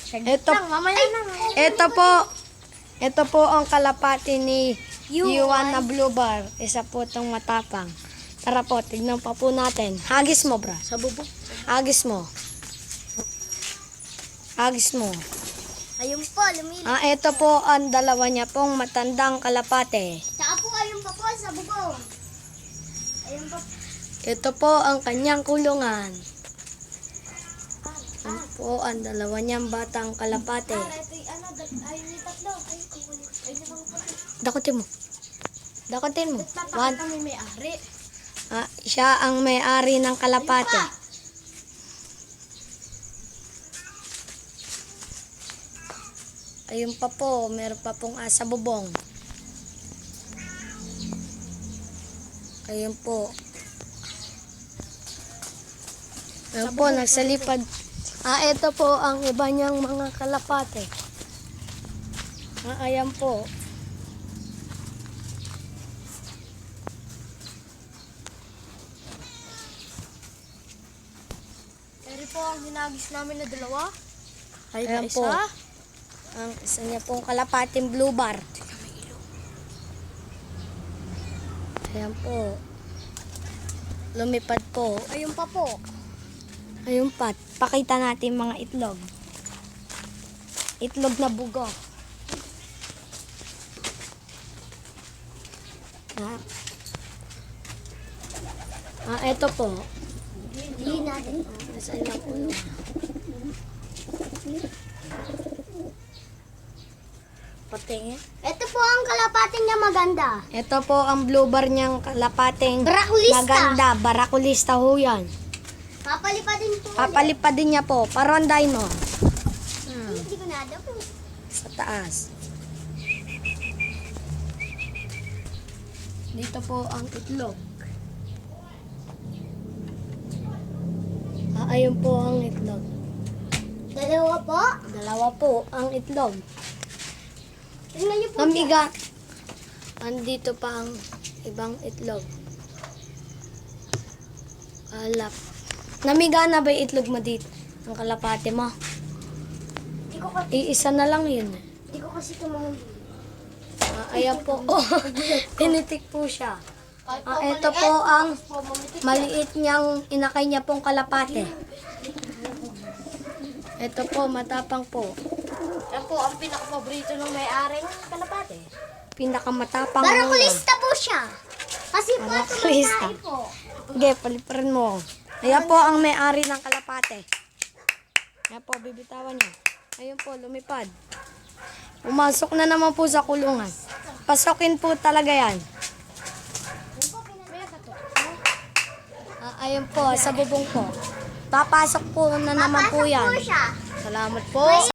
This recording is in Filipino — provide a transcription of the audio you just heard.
Ito, ito po ang kalapati ni Yuan na Blue Bar. Isa po itong matapang. Tara po, tignan pa po natin. Hagis mo, bra. Sa bubo. Hagis mo. Hagis mo. Ayun po, lumili. Ito po ang dalawa niya pong matandang kalapate. Tsaka po, ayun pa po sa bubong. Ayun pa. Ito po ang kanyang kulungan. Ito po ang dalawa niyang batang kalapate. Ito yung ano, ayun yung tatlo. Ayun yung mga pati. Dakutin mo. Dakutin mo. One. Kami may-ari. Siya ang may-ari ng kalapate. Ayun pa po, meron pa pong asa bubong. Ayun po. Ayun po, nagsalipad. Ito po ang iba niyang mga kalapate. Ayan po. Pero po ang hinagis namin na dalawa. Ayan po. Ang isa niya pong kalapating blue bar. Ayan po. Lumipad po. Ayun pa po. Ayun pa. Pakita natin mga itlog. Itlog na bugo. Ito po. Hindi natin. Nasaan na po yun? Patingin. Ito po ang kalapating niya maganda. Ito po ang blue bar niyang kalapating Barakulista. maganda. Barakulista ho yan. Papalipadin po. Papalipad din niya po. Paronday mo. Hindi ko na daw po. Sa taas. Dito po ang itlog. Ayun po ang itlog. Dalawa po. Dalawa po ang itlog. Tingnan niyo po. Namiga. Andito pa ang ibang itlog. Alap. Namiga na ba yung itlog mo dito? Ang kalapate mo? Hindi ko kasi, Iisa na lang yun. hindi ko kasi tumahuli. Ayan po. Tinitik po siya. Ito po ang maliit niyang inakay niya pong kalapate. Ito po, matapang po. Yan po ang pinaka-paborito ng may-aring kalapate. Pinakamatapang na. Barakulista po siya. Kasi po ito Barakulista. may po. Okay, paliparan mo. Ayan po ang may-ari ng kalapate. Ayan po, bibitawan niya. Ayun po, lumipad. Pumasok na naman po sa kulungan. Pasokin po talaga yan. Ayun po, sa bubong po. Papasok po na naman po yan. Papasok po siya. Salamat po.